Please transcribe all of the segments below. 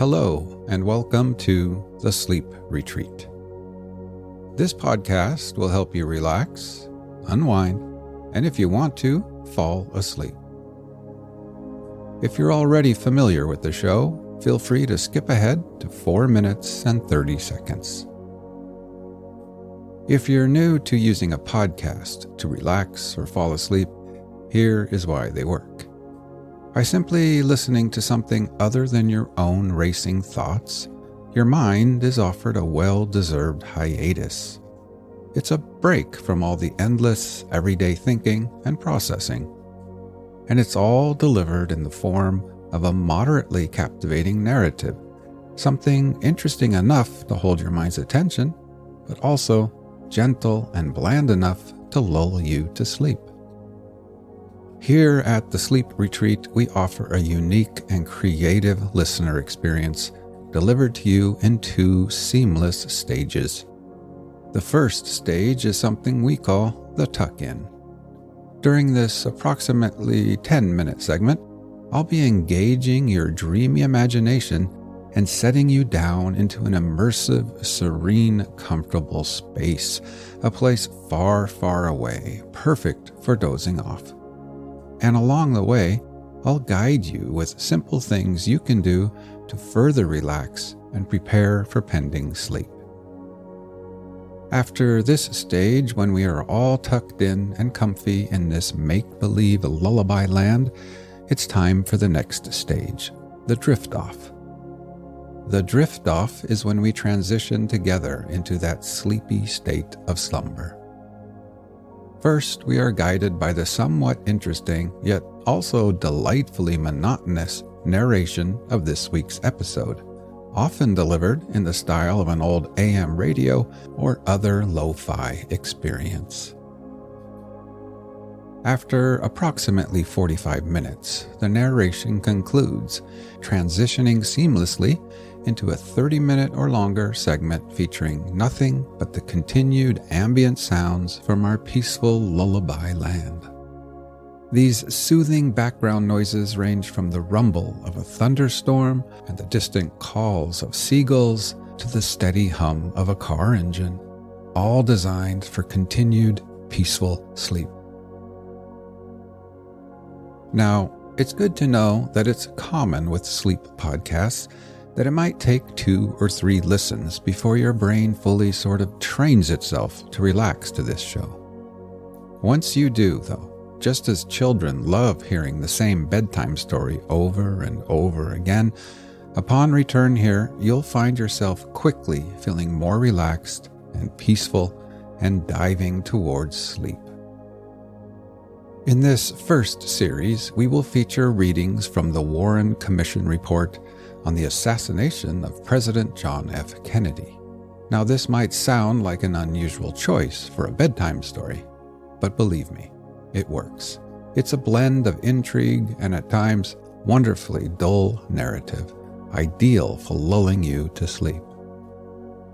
Hello, and welcome to The Sleep Retreat. This podcast will help you relax, unwind, and if you want to, fall asleep. If you're already familiar with the show, feel free to skip ahead to 4 minutes and 30 seconds. If you're new to using a podcast to relax or fall asleep, here is why they work. By simply listening to something other than your own racing thoughts, your mind is offered a well-deserved hiatus. It's a break from all the endless, everyday thinking and processing. And it's all delivered in the form of a moderately captivating narrative, something interesting enough to hold your mind's attention, but also gentle and bland enough to lull you to sleep. Here at the Sleep Retreat, we offer a unique and creative listener experience delivered to you in 2 seamless stages. The first stage is something we call the tuck-in. During this approximately 10-minute segment, I'll be engaging your dreamy imagination and setting you down into an immersive, serene, comfortable space, a place far, far away, perfect for dozing off. And along the way, I'll guide you with simple things you can do to further relax and prepare for pending sleep. After this stage, when we are all tucked in and comfy in this make-believe lullaby land, it's time for the next stage, the drift-off. The drift-off is when we transition together into that sleepy state of slumber. First, we are guided by the somewhat interesting, yet also delightfully monotonous narration of this week's episode, often delivered in the style of an old AM radio or other lo-fi experience. After approximately 45 minutes, the narration concludes, transitioning seamlessly into a 30-minute or longer segment featuring nothing but the continued ambient sounds from our peaceful lullaby land. These soothing background noises range from the rumble of a thunderstorm and the distant calls of seagulls to the steady hum of a car engine, all designed for continued peaceful sleep. Now, it's good to know that it's common with sleep podcasts that it might take 2 or 3 listens before your brain fully sort of trains itself to relax to this show. Once you do, though, just as children love hearing the same bedtime story over and over again, upon return here, you'll find yourself quickly feeling more relaxed and peaceful and diving towards sleep. In this first series, we will feature readings from the Warren Commission report on the assassination of President John F. Kennedy. Now, this might sound like an unusual choice for a bedtime story, but believe me, it works. It's a blend of intrigue and at times wonderfully dull narrative, ideal for lulling you to sleep.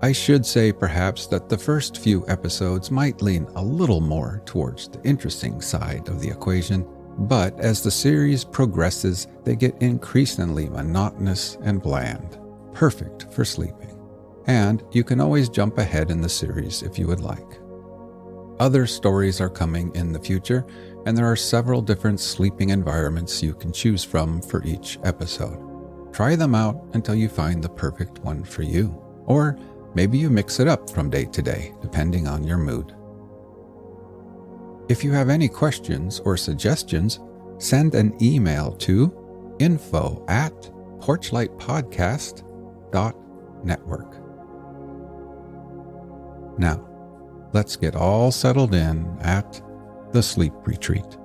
I should say perhaps that the first few episodes might lean a little more towards the interesting side of the equation, but as the series progresses, they get increasingly monotonous and bland, perfect for sleeping. And you can always jump ahead in the series if you would like. Other stories are coming in the future, and there are several different sleeping environments you can choose from for each episode. Try them out until you find the perfect one for you, or maybe you mix it up from day to day, depending on your mood. If you have any questions or suggestions, send an email to info@porchlightpodcast.network. Now, let's get all settled in at the Sleep Retreat.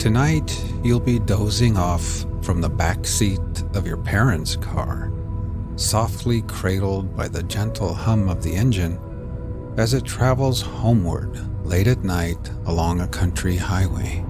Tonight, you'll be dozing off from the backseat of your parents' car, softly cradled by the gentle hum of the engine as it travels homeward late at night along a country highway.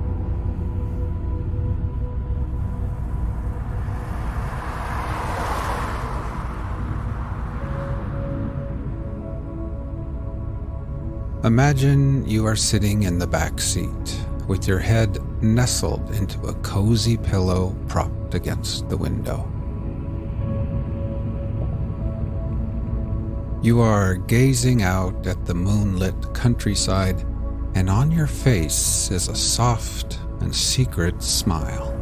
Imagine you are sitting in the back seat with your head nestled into a cozy pillow propped against the window. You are gazing out at the moonlit countryside, and on your face is a soft and secret smile.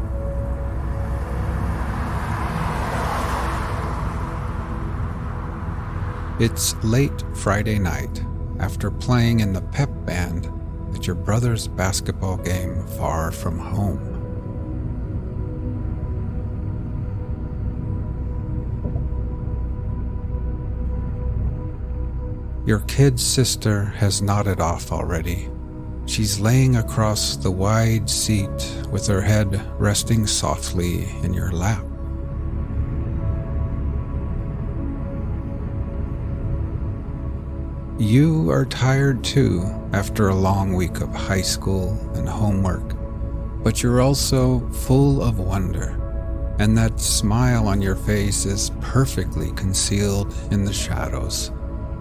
It's late Friday night, after playing in the pep band at your brother's basketball game far from home. Your kid sister has nodded off already. She's laying across the wide seat with her head resting softly in your lap. You are tired too after a long week of high school and homework, but you're also full of wonder, and that smile on your face is perfectly concealed in the shadows,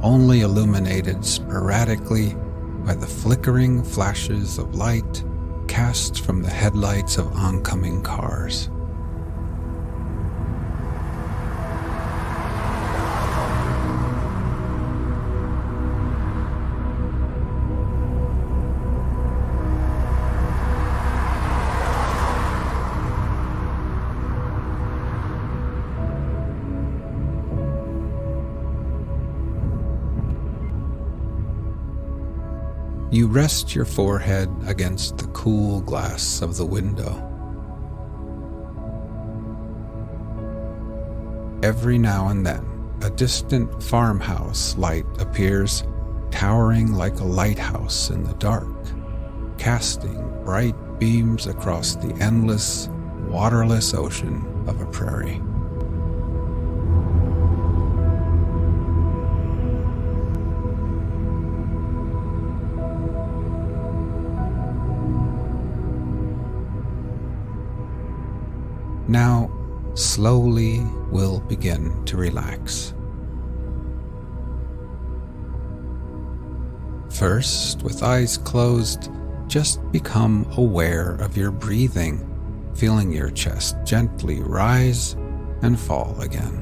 only illuminated sporadically by the flickering flashes of light cast from the headlights of oncoming cars. You rest your forehead against the cool glass of the window. Every now and then, a distant farmhouse light appears, towering like a lighthouse in the dark, casting bright beams across the endless, waterless ocean of a prairie. Now, slowly we'll begin to relax. First, with eyes closed, just become aware of your breathing, feeling your chest gently rise and fall again.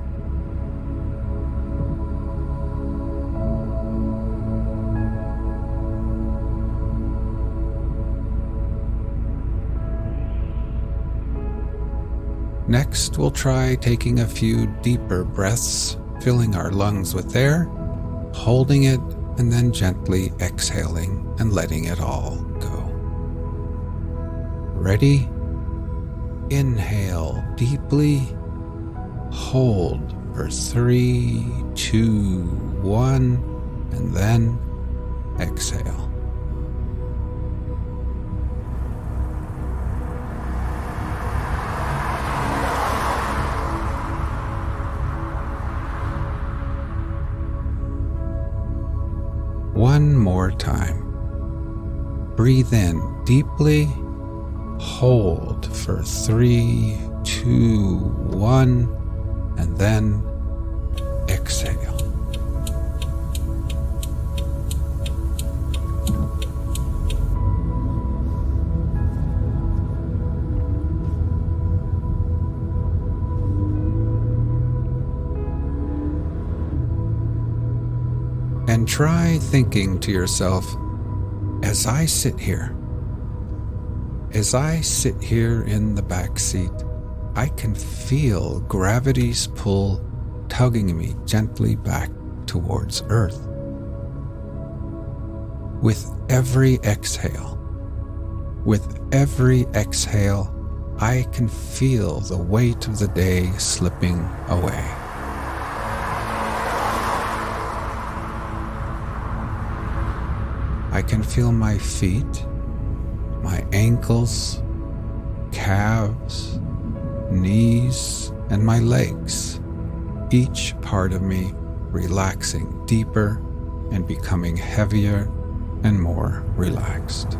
Next, we'll try taking a few deeper breaths, filling our lungs with air, holding it, and then gently exhaling and letting it all go. Ready? Inhale deeply, hold for 3, 2, 1, and then exhale. One more time. Breathe in deeply, hold for 3, 2, 1, and then exhale. And try thinking to yourself, as I sit here in the back seat, I can feel gravity's pull tugging me gently back towards Earth. With every exhale, I can feel the weight of the day slipping away. I can feel my feet, my ankles, calves, knees, and my legs, each part of me relaxing deeper and becoming heavier and more relaxed.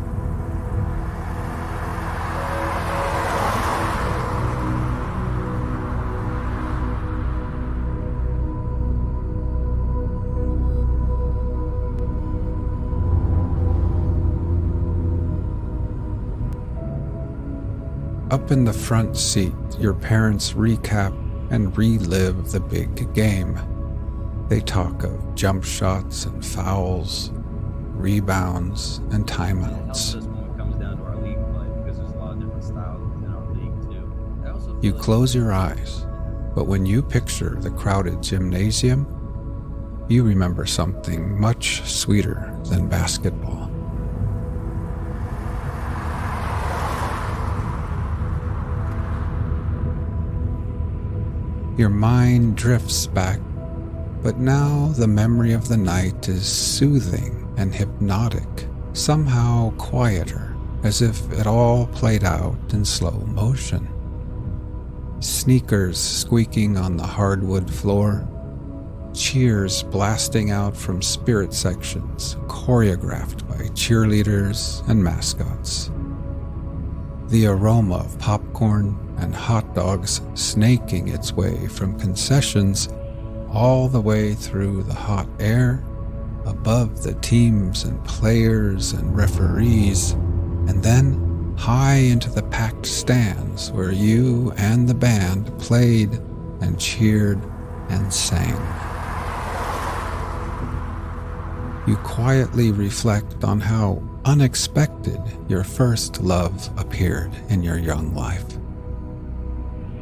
Up in the front seat, your parents recap and relive the big game. They talk of jump shots and fouls, rebounds and timeouts. You close your eyes, but when you picture the crowded gymnasium, you remember something much sweeter than basketball. Your mind drifts back, but now the memory of the night is soothing and hypnotic, somehow quieter, as if it all played out in slow motion. Sneakers squeaking on the hardwood floor, cheers blasting out from spirit sections choreographed by cheerleaders and mascots. The aroma of popcorn and hot dogs snaking its way from concessions all the way through the hot air, above the teams and players and referees, and then high into the packed stands where you and the band played and cheered and sang. You quietly reflect on how unexpected your first love appeared in your young life.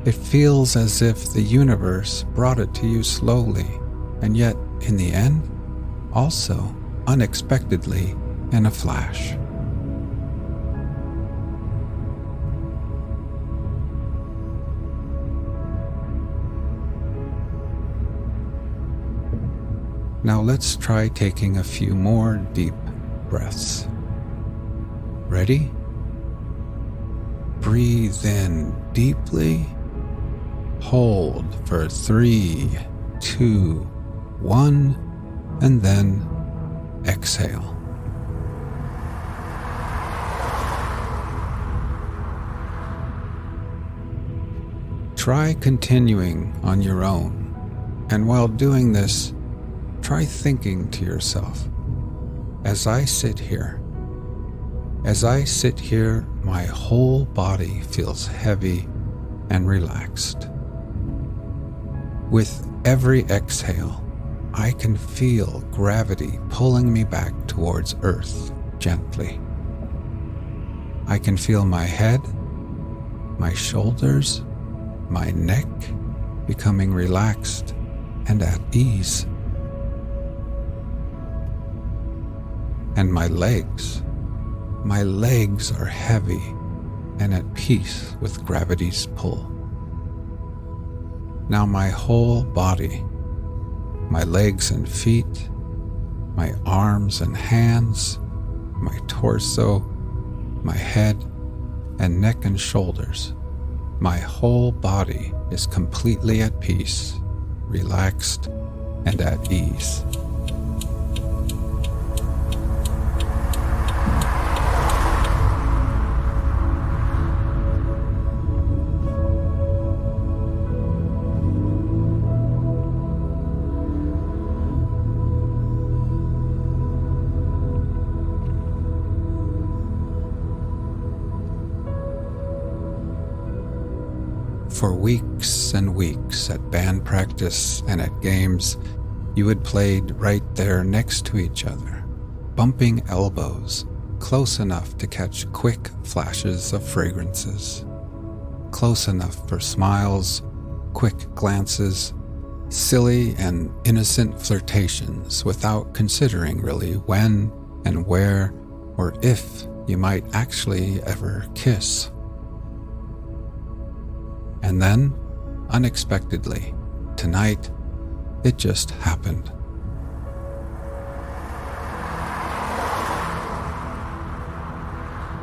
It feels as if the universe brought it to you slowly, and yet, in the end, also unexpectedly in a flash. Now let's try taking a few more deep breaths. Ready? Breathe in deeply. Hold for 3, 2, 1, and then exhale. Try continuing on your own, and while doing this, try thinking to yourself, as I sit here, my whole body feels heavy and relaxed. With every exhale, I can feel gravity pulling me back towards Earth gently. I can feel my head, my shoulders, my neck becoming relaxed and at ease. And my legs are heavy and at peace with gravity's pull. Now my whole body, my legs and feet, my arms and hands, my torso, my head and neck and shoulders, my whole body is completely at peace, relaxed, and at ease. For weeks and weeks at band practice and at games, you had played right there next to each other, bumping elbows, close enough to catch quick flashes of fragrances, close enough for smiles, quick glances, silly and innocent flirtations without considering really when and where or if you might actually ever kiss. And then, unexpectedly, tonight, it just happened.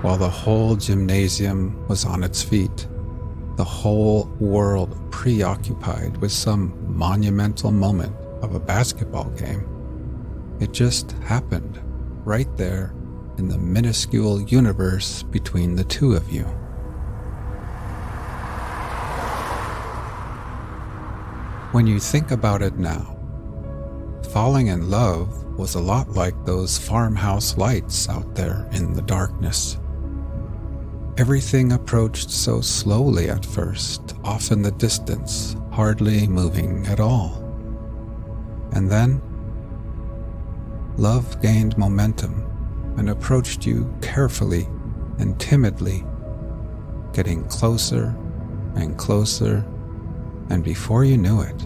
while the whole gymnasium was on its feet, the whole world preoccupied with some monumental moment of a basketball game. It just happened right there in the minuscule universe between the two of you. When you think about it now, falling in love was a lot like those farmhouse lights out there in the darkness. Everything approached so slowly at first, off in the distance, hardly moving at all. And then, love gained momentum and approached you carefully and timidly, getting closer and closer, and before you knew it,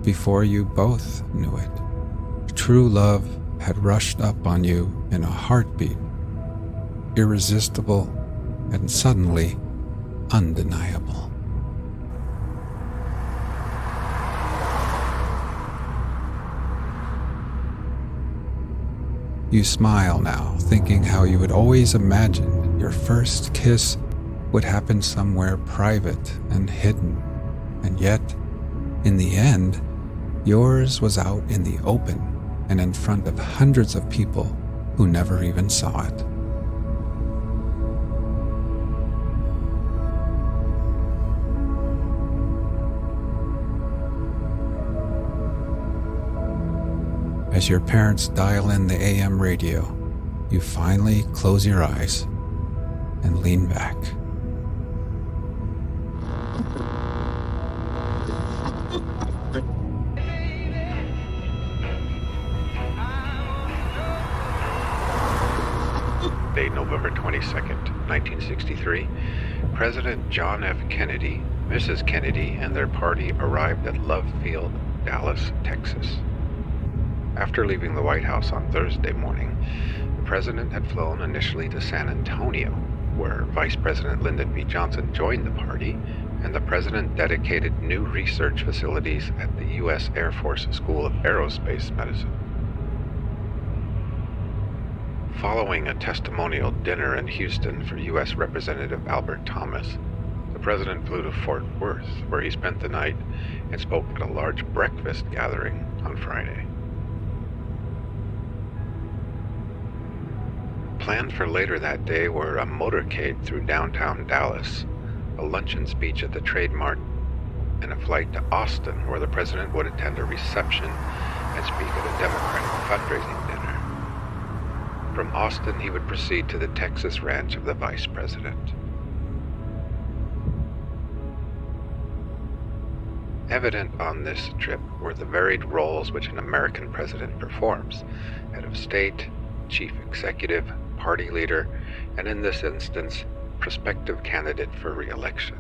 before you both knew it, true love had rushed up on you in a heartbeat, irresistible and suddenly undeniable. You smile now, thinking how you had always imagined your first kiss would happen somewhere private and hidden, and yet, in the end, yours was out in the open and in front of hundreds of people who never even saw it. As your parents dial in the AM radio, you finally close your eyes and lean back. Date November 22nd, 1963. President John F. Kennedy, Mrs. Kennedy, and their party arrived at Love Field, Dallas, Texas. After leaving the White House on Thursday morning, the president had flown initially to San Antonio, where Vice President Lyndon B. Johnson joined the party, and the president dedicated new research facilities at the U.S. Air Force School of Aerospace Medicine. Following a testimonial dinner in Houston for U.S. Representative Albert Thomas, the president flew to Fort Worth, where he spent the night and spoke at a large breakfast gathering on Friday. Planned for later that day were a motorcade through downtown Dallas, a luncheon speech at the Trade Mart, and a flight to Austin, where the president would attend a reception and speak at a Democratic fundraising dinner. From Austin, he would proceed to the Texas ranch of the vice president. Evident on this trip were the varied roles which an American president performs: head of state, chief executive, party leader, and in this instance, prospective candidate for re-election.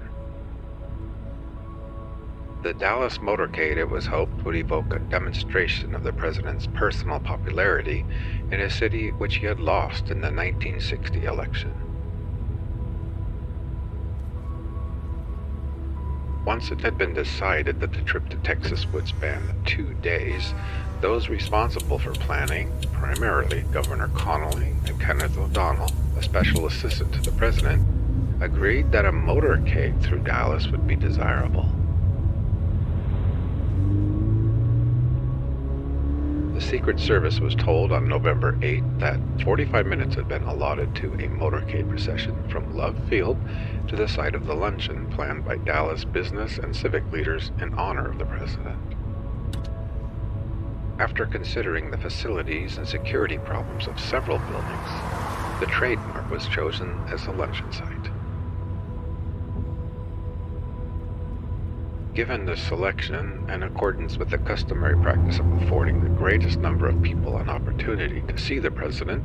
The Dallas motorcade, it was hoped, would evoke a demonstration of the president's personal popularity in a city which he had lost in the 1960 election. Once it had been decided that the trip to Texas would span 2 days, those responsible for planning, primarily Governor Connolly and Kenneth O'Donnell, a special assistant to the president, agreed that a motorcade through Dallas would be desirable. The Secret Service was told on November 8th that 45 minutes had been allotted to a motorcade procession from Love Field to the site of the luncheon planned by Dallas business and civic leaders in honor of the president. After considering the facilities and security problems of several buildings, the Trade Mart was chosen as the luncheon site. Given this selection, in accordance with the customary practice of affording the greatest number of people an opportunity to see the president,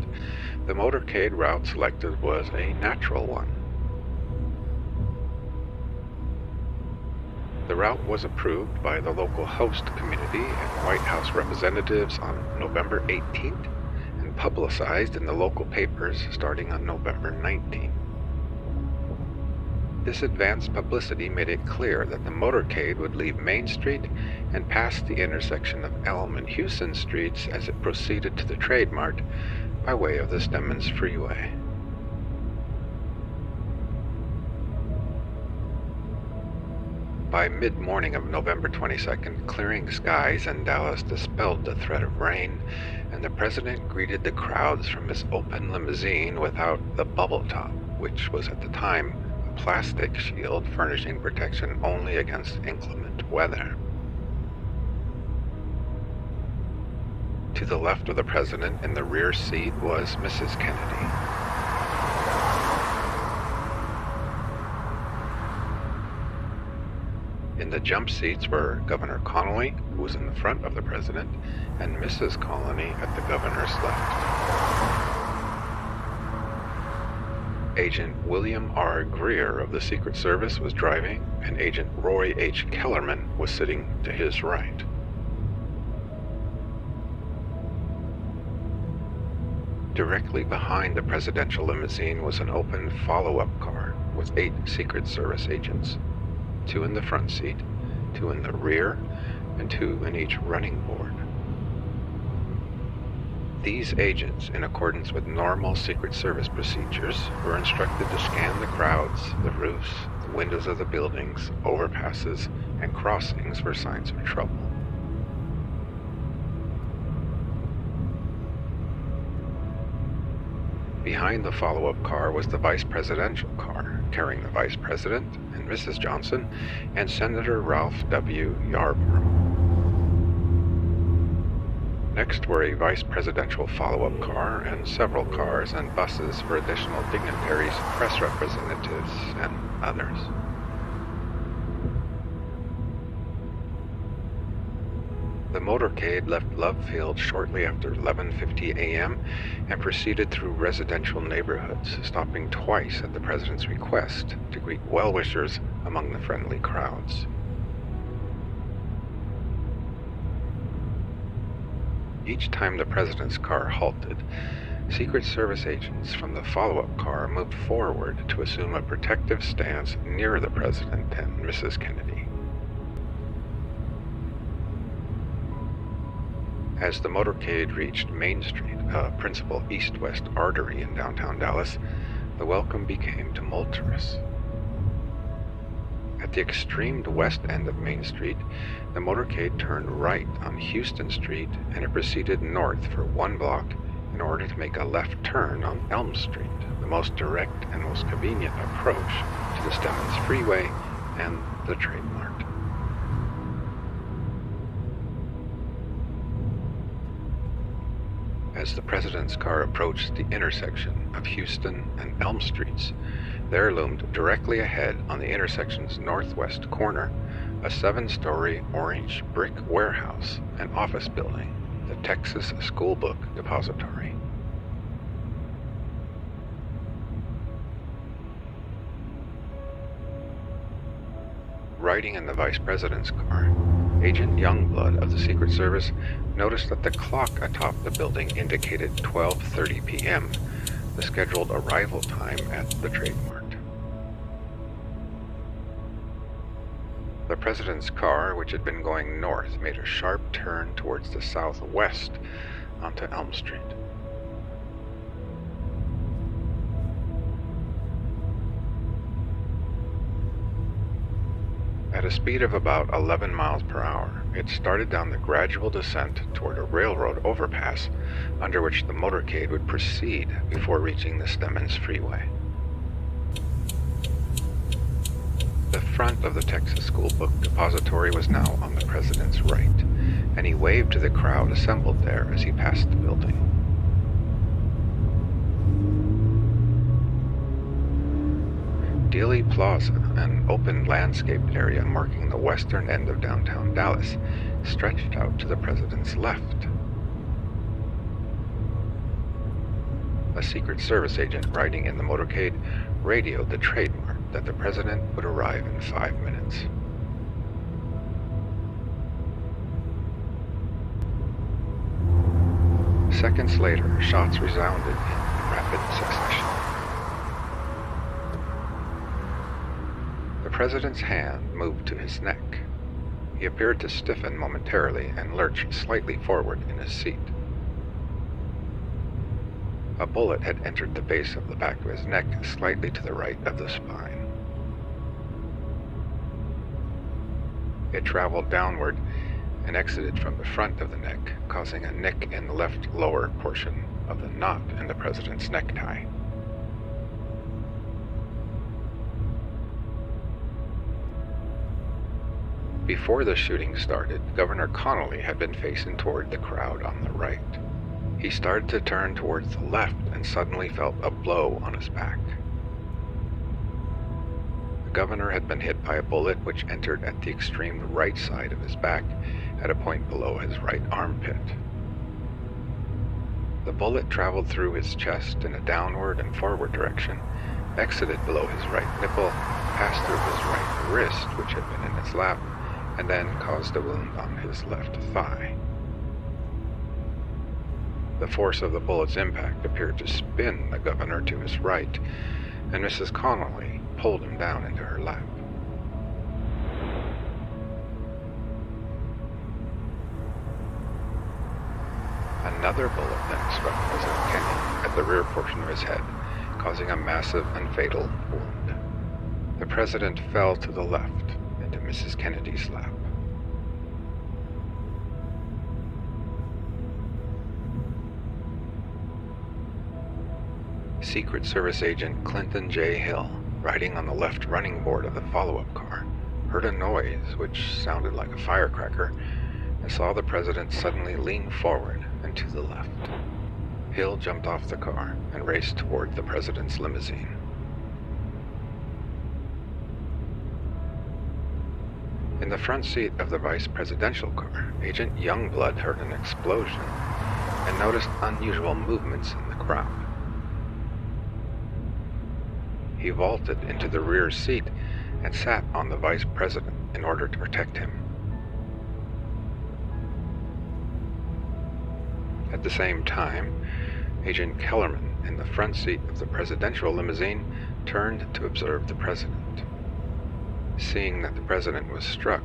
the motorcade route selected was a natural one. The route was approved by the local host community and White House representatives on November 18th and publicized in the local papers starting on November 19th. This advanced publicity made it clear that the motorcade would leave Main Street and pass the intersection of Elm and Houston Streets as it proceeded to the Trade Mart by way of the Stemmons Freeway. By mid-morning of November 22nd, clearing skies in Dallas dispelled the threat of rain, and the president greeted the crowds from his open limousine without the bubble top, which was at the time a plastic shield furnishing protection only against inclement weather. To the left of the president in the rear seat was Mrs. Kennedy. In the jump seats were Governor Connolly, who was in the front of the president, and Mrs. Connolly at the governor's left. Agent William R. Greer of the Secret Service was driving, and Agent Roy H. Kellerman was sitting to his right. Directly behind the presidential limousine was an open follow-up car with 8 Secret Service agents. 2 in the front seat, 2 in the rear, and 2 in each running board. These agents, in accordance with normal Secret Service procedures, were instructed to scan the crowds, the roofs, the windows of the buildings, overpasses, and crossings for signs of trouble. Behind the follow-up car was the vice presidential car, carrying the vice president and Mrs. Johnson and Senator Ralph W. Yarborough. Next were a vice presidential follow-up car and several cars and buses for additional dignitaries, press representatives, and others. The motorcade left Love Field shortly after 11:50 a.m. and proceeded through residential neighborhoods, stopping twice at the president's request to greet well-wishers among the friendly crowds. Each time the president's car halted, Secret Service agents from the follow-up car moved forward to assume a protective stance near the president and Mrs. Kennedy. As the motorcade reached Main Street, a principal east-west artery in downtown Dallas, the welcome became tumultuous. At the extreme west end of Main Street, the motorcade turned right on Houston Street and it proceeded north for 1 block in order to make a left turn on Elm Street, the most direct and most convenient approach to the Stemmons Freeway and the Trade Mart. As the president's car approached the intersection of Houston and Elm Streets, there loomed directly ahead on the intersection's northwest corner a 7-story orange brick warehouse and office building, the Texas School Book Depository. Riding in the vice president's car, Agent Youngblood of the Secret Service noticed that the clock atop the building indicated 12:30 p.m., the scheduled arrival time at the Trade Mart. The president's car, which had been going north, made a sharp turn towards the southwest onto Elm Street. At a speed of about 11 miles per hour, it started down the gradual descent toward a railroad overpass under which the motorcade would proceed before reaching the Stemmons Freeway. The front of the Texas School Book Depository was now on the president's right, and he waved to the crowd assembled there as he passed the building. Dealey Plaza, an open landscaped area marking the western end of downtown Dallas, stretched out to the president's left. A Secret Service agent riding in the motorcade radioed the Trade Mart that the president would arrive in 5 minutes. Seconds later, shots resounded in rapid succession. The president's hand moved to his neck. He appeared to stiffen momentarily and lurch slightly forward in his seat. A bullet had entered the base of the back of his neck, slightly to the right of the spine. It traveled downward and exited from the front of the neck, causing a nick in the left lower portion of the knot in the president's necktie. Before the shooting started, Governor Connolly had been facing toward the crowd on the right. He started to turn towards the left and suddenly felt a blow on his back. The governor had been hit by a bullet which entered at the extreme right side of his back at a point below his right armpit. The bullet traveled through his chest in a downward and forward direction, exited below his right nipple, passed through his right wrist, which had been in his lap, and then caused a wound on his left thigh. The force of the bullet's impact appeared to spin the governor to his right, and Mrs. Connolly pulled him down into her lap. Another bullet then struck President Kennedy at the rear portion of his head, causing a massive and fatal wound. The president fell to the left into Mrs. Kennedy's lap. Secret Service agent Clinton J. Hill, riding on the left running board of the follow-up car, heard a noise which sounded like a firecracker and saw the president suddenly lean forward and to the left. Hill jumped off the car and raced toward the president's limousine. In the front seat of the vice presidential car, Agent Youngblood heard an explosion and noticed unusual movements in the crowd. He vaulted into the rear seat and sat on the vice president in order to protect him. At the same time, Agent Kellerman, in the front seat of the presidential limousine, turned to observe the president. Seeing that the president was struck,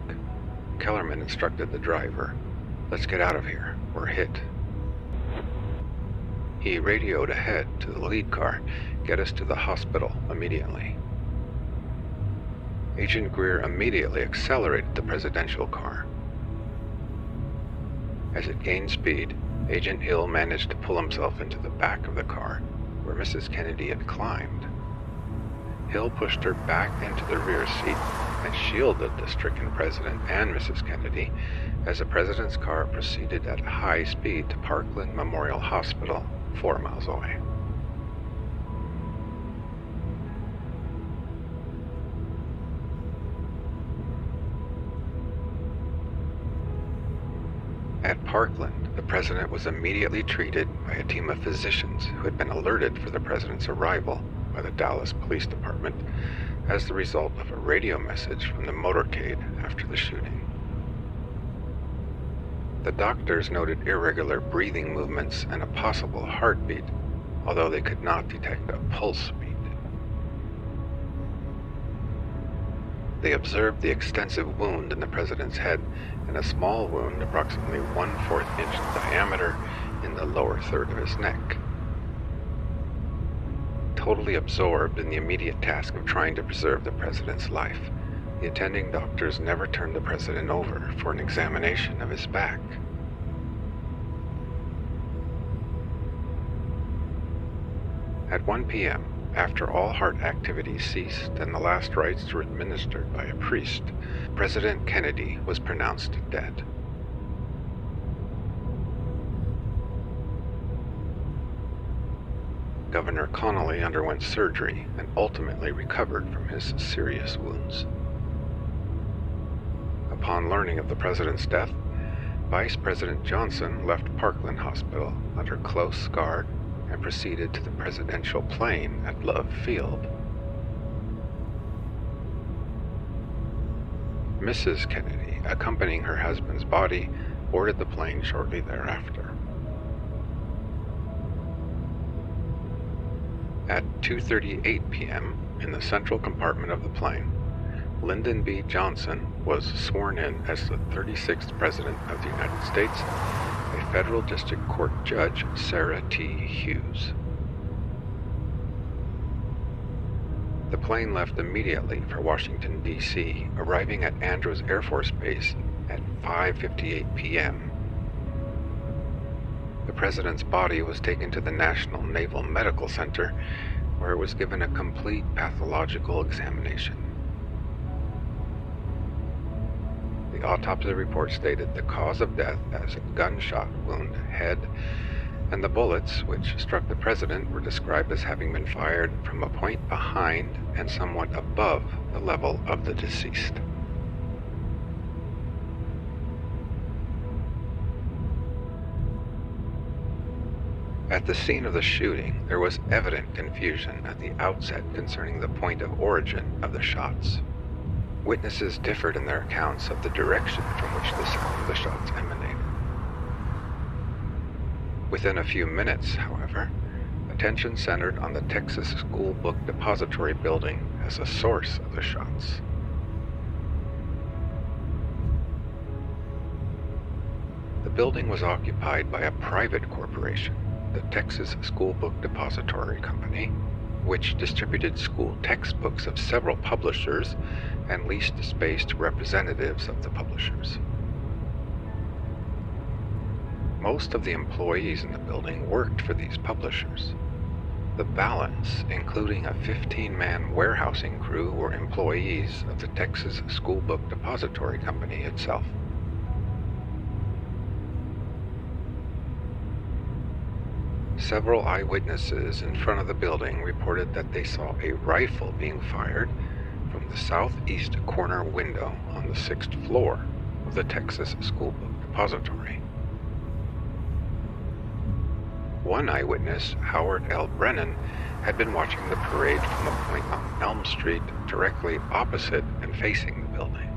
Kellerman instructed the driver, "Let's get out of here, we're hit." He radioed ahead to the lead car, "Get us to the hospital immediately." Agent Greer immediately accelerated the presidential car. As it gained speed, Agent Hill managed to pull himself into the back of the car, where Mrs. Kennedy had climbed. Hill pushed her back into the rear seat and shielded the stricken president and Mrs. Kennedy as the president's car proceeded at high speed to Parkland Memorial Hospital, 4 miles away. At Parkland, the president was immediately treated by a team of physicians who had been alerted for the president's arrival by the Dallas Police Department as the result of a radio message from the motorcade after the shooting. The doctors noted irregular breathing movements and a possible heartbeat, although they could not detect a pulse beat. They observed the extensive wound in the president's head and a small wound approximately 1/4 inch diameter in the lower third of his neck. Totally absorbed in the immediate task of trying to preserve the president's life, the attending doctors never turned the president over for an examination of his back. At 1 p.m., after all heart activity ceased and the last rites were administered by a priest, President Kennedy was pronounced dead. Governor Connolly underwent surgery and ultimately recovered from his serious wounds. Upon learning of the president's death, Vice President Johnson left Parkland Hospital under close guard and proceeded to the presidential plane at Love Field. Mrs. Kennedy, accompanying her husband's body, boarded the plane shortly thereafter. At 2:38 p.m., in the central compartment of the plane, Lyndon B. Johnson was sworn in as the 36th President of the United States by Federal District Court Judge Sarah T. Hughes. The plane left immediately for Washington, D.C., arriving at Andrews Air Force Base at 5:58 p.m. The president's body was taken to the National Naval Medical Center, where it was given a complete pathological examination. The autopsy report stated the cause of death as a gunshot wound head, and the bullets which struck the president were described as having been fired from a point behind and somewhat above the level of the deceased. At the scene of the shooting, there was evident confusion at the outset concerning the point of origin of the shots. Witnesses differed in their accounts of the direction from which the sound of the shots emanated. Within a few minutes, however, attention centered on the Texas School Book Depository building as a source of the shots. The building was occupied by a private corporation, the Texas School Book Depository Company, which distributed school textbooks of several publishers and leased space to representatives of the publishers. Most of the employees in the building worked for these publishers. The balance, including a 15-man warehousing crew, were employees of the Texas School Book Depository Company itself. Several eyewitnesses in front of the building reported that they saw a rifle being fired from the southeast corner window on the 6th floor of the Texas School Book Depository. One eyewitness, Howard L. Brennan, had been watching the parade from a point on Elm Street directly opposite and facing the building.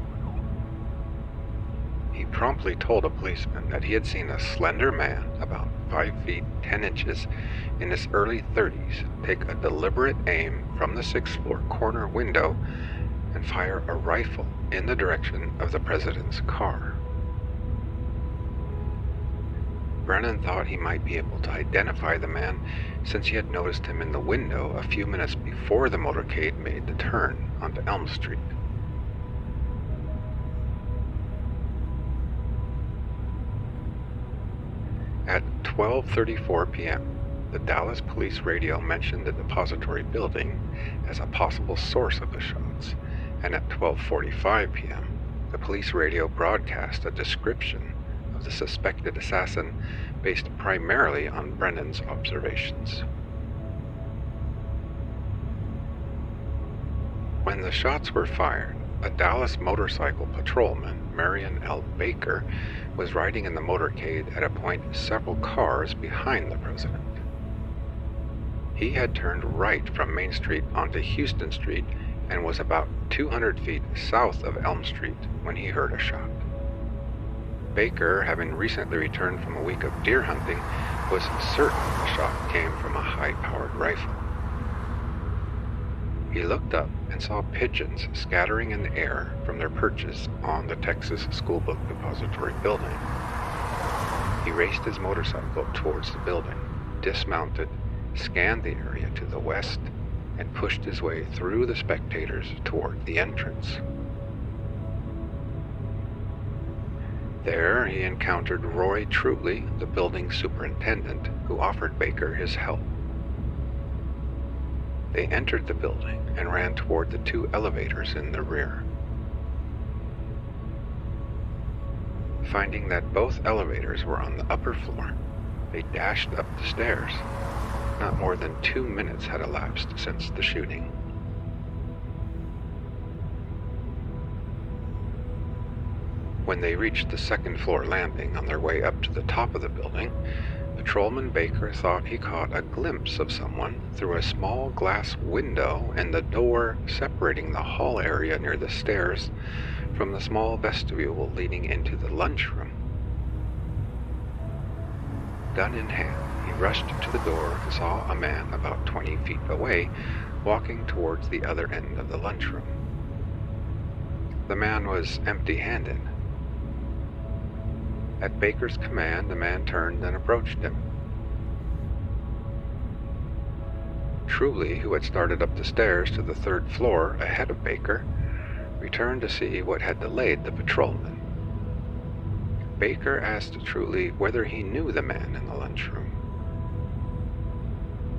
He promptly told a policeman that he had seen a slender man, about 5 feet 10 inches, in his early 30s, take a deliberate aim from the 6th floor corner window and fire a rifle in the direction of the president's car. Brennan thought he might be able to identify the man since he had noticed him in the window a few minutes before the motorcade made the turn onto Elm Street. At 12:34 p.m., the Dallas police radio mentioned the depository building as a possible source of the shots, and at 12:45 p.m., the police radio broadcast a description of the suspected assassin based primarily on Brennan's observations. When the shots were fired, a Dallas motorcycle patrolman, Marion L. Baker, was riding in the motorcade at a point several cars behind the president. He had turned right from Main Street onto Houston Street and was about 200 feet south of Elm Street when he heard a shot. Baker, having recently returned from a week of deer hunting, was certain the shot came from a high-powered rifle. He looked up and saw pigeons scattering in the air from their perches on the Texas School Book Depository building. He raced his motorcycle towards the building, dismounted, scanned the area to the west, and pushed his way through the spectators toward the entrance. There he encountered Roy Trugley, the building superintendent, who offered Baker his help. They entered the building and ran toward the 2 elevators in the rear. Finding that both elevators were on the upper floor, they dashed up the stairs. Not more than 2 minutes had elapsed since the shooting. When they reached the 2nd floor landing on their way up to the top of the building, Patrolman Baker thought he caught a glimpse of someone through a small glass window in the door separating the hall area near the stairs from the small vestibule leading into the lunchroom. Gun in hand, he rushed to the door and saw a man about 20 feet away walking towards the other end of the lunchroom. The man was empty-handed. At Baker's command, the man turned and approached him. Truly, who had started up the stairs to the 3rd floor ahead of Baker, returned to see what had delayed the patrolman. Baker asked Truly whether he knew the man in the lunchroom.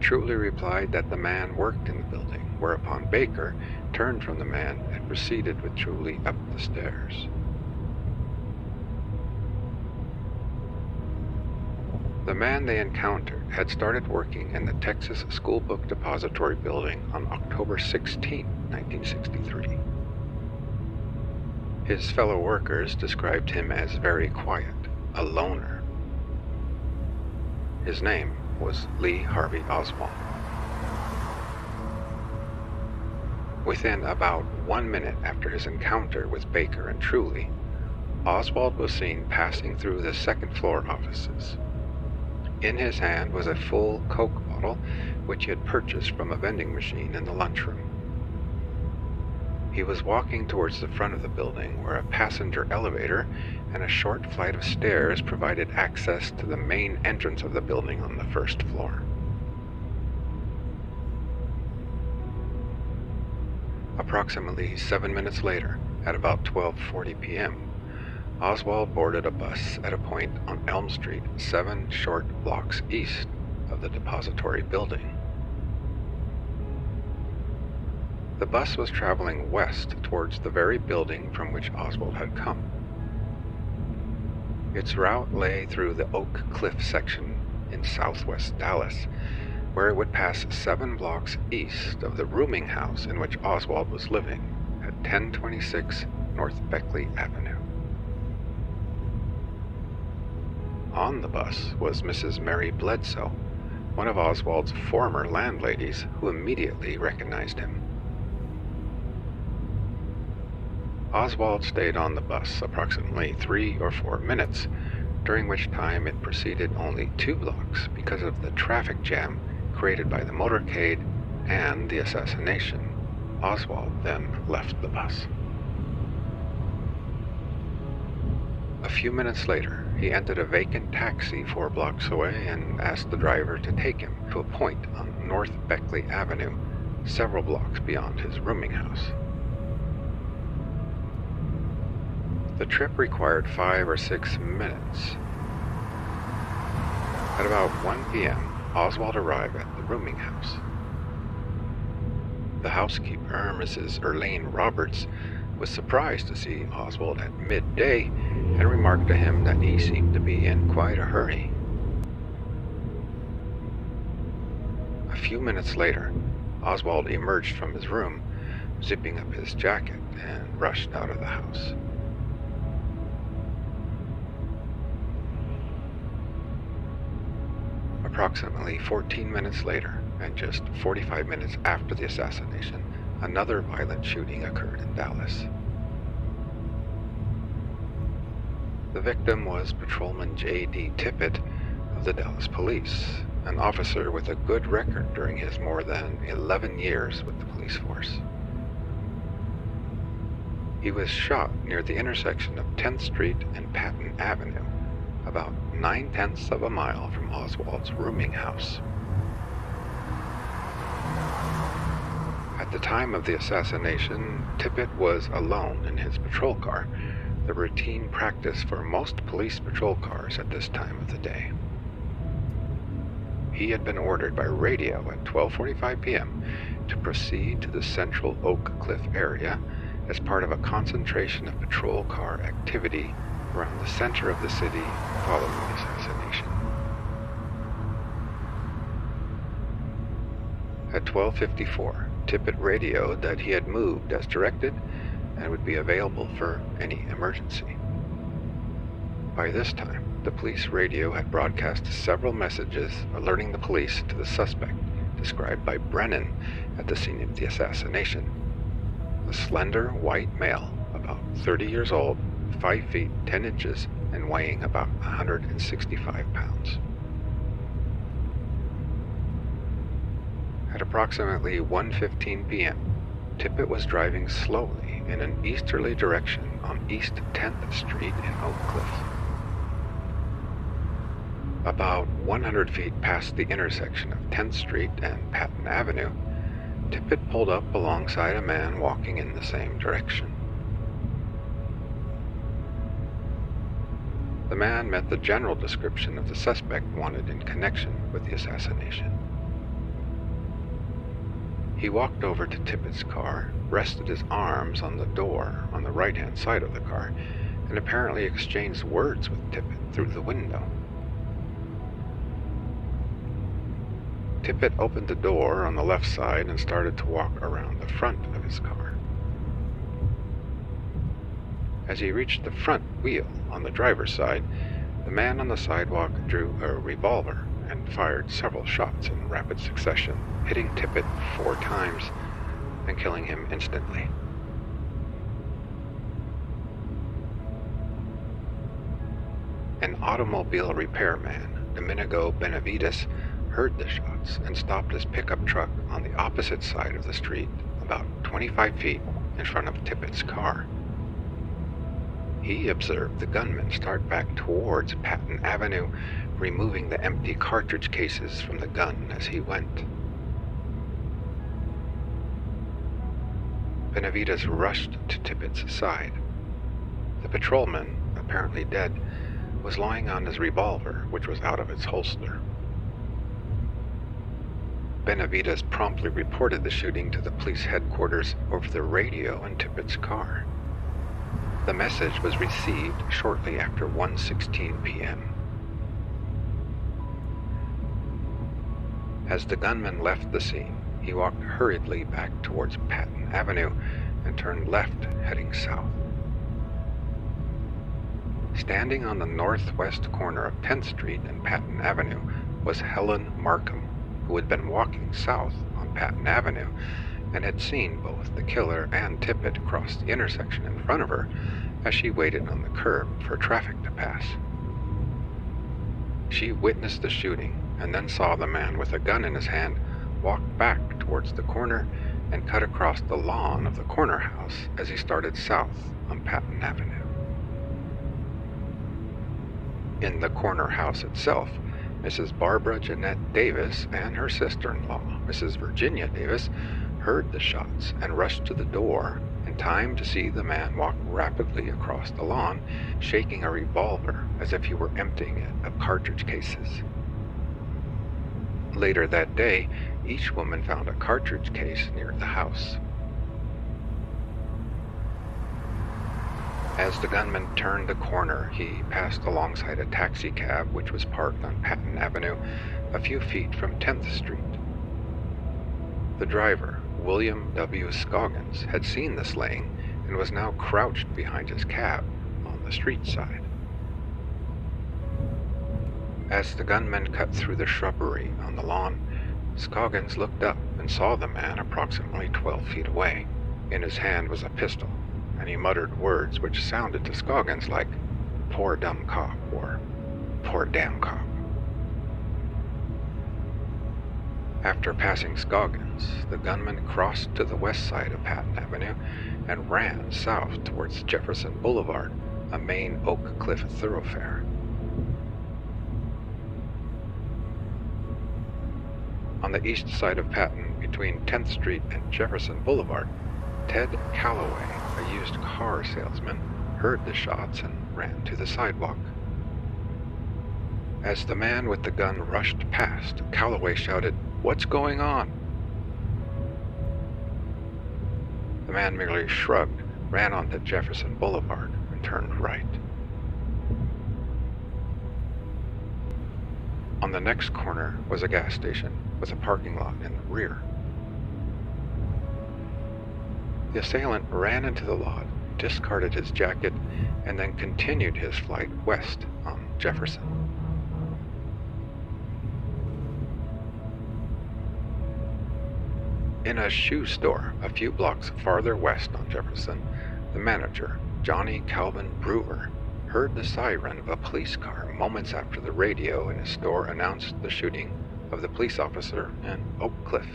Truly replied that the man worked in the building, whereupon Baker turned from the man and proceeded with Truly up the stairs. The man they encountered had started working in the Texas School Book Depository building on October 16, 1963. His fellow workers described him as very quiet, a loner. His name was Lee Harvey Oswald. Within about 1 minute after his encounter with Baker and Truly, Oswald was seen passing through the 2nd floor offices. In his hand was a full Coke bottle, which he had purchased from a vending machine in the lunchroom. He was walking towards the front of the building, where a passenger elevator and a short flight of stairs provided access to the main entrance of the building on the 1st floor. Approximately 7 minutes later, at about 12:40 p.m., Oswald boarded a bus at a point on Elm Street, 7 short blocks east of the depository building. The bus was traveling west towards the very building from which Oswald had come. Its route lay through the Oak Cliff section in southwest Dallas, where it would pass 7 blocks east of the rooming house in which Oswald was living at 1026 North Beckley Avenue. On the bus was Mrs. Mary Bledsoe, one of Oswald's former landladies, who immediately recognized him. Oswald stayed on the bus approximately 3 or 4 minutes, during which time it proceeded only 2 blocks because of the traffic jam created by the motorcade and the assassination. Oswald then left the bus. A few minutes later, he entered a vacant taxi 4 blocks away and asked the driver to take him to a point on North Beckley Avenue, several blocks beyond his rooming house. The trip required 5 or 6 minutes. At about 1 p.m., Oswald arrived at the rooming house. The housekeeper, Mrs. Erlene Roberts, was surprised to see Oswald at midday and remarked to him that he seemed to be in quite a hurry. A few minutes later, Oswald emerged from his room, zipping up his jacket, and rushed out of the house. Approximately 14 minutes later, and just 45 minutes after the assassination, another violent shooting occurred in Dallas. The victim was Patrolman J.D. Tippit of the Dallas Police, an officer with a good record during his more than 11 years with the police force. He was shot near the intersection of 10th Street and Patton Avenue, about 9/10 of a mile from Oswald's rooming house. At the time of the assassination, Tippit was alone in his patrol car, the routine practice for most police patrol cars at this time of the day. He had been ordered by radio at 12:45 p.m. to proceed to the central Oak Cliff area as part of a concentration of patrol car activity around the center of the city following the assassination. At 12:54, Tippit radioed that he had moved as directed and would be available for any emergency. By this time, the police radio had broadcast several messages alerting the police to the suspect described by Brennan at the scene of the assassination. A slender white male, about 30 years old, 5 feet 10 inches, and weighing about 165 pounds. At approximately 1:15 p.m., Tippit was driving slowly in an easterly direction on East 10th Street in Oak Cliff. About 100 feet past the intersection of 10th Street and Patton Avenue, Tippit pulled up alongside a man walking in the same direction. The man met the general description of the suspect wanted in connection with the assassination. He walked over to Tippit's car, rested his arms on the door on the right-hand side of the car, and apparently exchanged words with Tippit through the window. Tippit opened the door on the left side and started to walk around the front of his car. As he reached the front wheel on the driver's side, the man on the sidewalk drew a revolver and fired several shots in rapid succession, hitting Tippit 4 times and killing him instantly. An automobile repairman, Domenico Benavides, heard the shots and stopped his pickup truck on the opposite side of the street, about 25 feet in front of Tippit's car. He observed the gunman start back towards Patton Avenue, removing the empty cartridge cases from the gun as he went. Benavides rushed to Tippit's side. The patrolman, apparently dead, was lying on his revolver, which was out of its holster. Benavides promptly reported the shooting to the police headquarters over the radio in Tippit's car. The message was received shortly after 1:16 p.m. As the gunman left the scene, he walked hurriedly back towards Patton Avenue and turned left, heading south. Standing on the northwest corner of 10th Street and Patton Avenue was Helen Markham, who had been walking south on Patton Avenue and had seen both the killer and Tippit cross the intersection in front of her as she waited on the curb for traffic to pass. She witnessed the shooting and then saw the man with a gun in his hand walk back towards the corner and cut across the lawn of the corner house as he started south on Patton Avenue. In the corner house itself, Mrs. Barbara Jeanette Davis and her sister-in-law, Mrs. Virginia Davis, heard the shots and rushed to the door in time to see the man walk rapidly across the lawn, shaking a revolver as if he were emptying it of cartridge cases. Later that day, each woman found a cartridge case near the house. As the gunman turned the corner, he passed alongside a taxi cab which was parked on Patton Avenue a few feet from 10th Street. The driver, William W. Scoggins, had seen the slaying and was now crouched behind his cab on the street side. As the gunman cut through the shrubbery on the lawn, Scoggins looked up and saw the man approximately 12 feet away. In his hand was a pistol, and he muttered words which sounded to Scoggins like, "Poor dumb cop," or "Poor damn cop." After passing Scoggins, the gunman crossed to the west side of Patton Avenue and ran south towards Jefferson Boulevard, a main Oak Cliff thoroughfare. On the east side of Patton, between 10th Street and Jefferson Boulevard, Ted Calloway, a used car salesman, heard the shots and ran to the sidewalk. As the man with the gun rushed past, Calloway shouted, "What's going on?" The man merely shrugged, ran onto Jefferson Boulevard, and turned right. On the next corner was a gas station with a parking lot in the rear. The assailant ran into the lot, discarded his jacket, and then continued his flight west on Jefferson. In a shoe store a few blocks farther west on Jefferson, the manager, Johnny Calvin Brewer, heard the siren of a police car moments after the radio in his store announced the shooting of the police officer in Oak Cliff.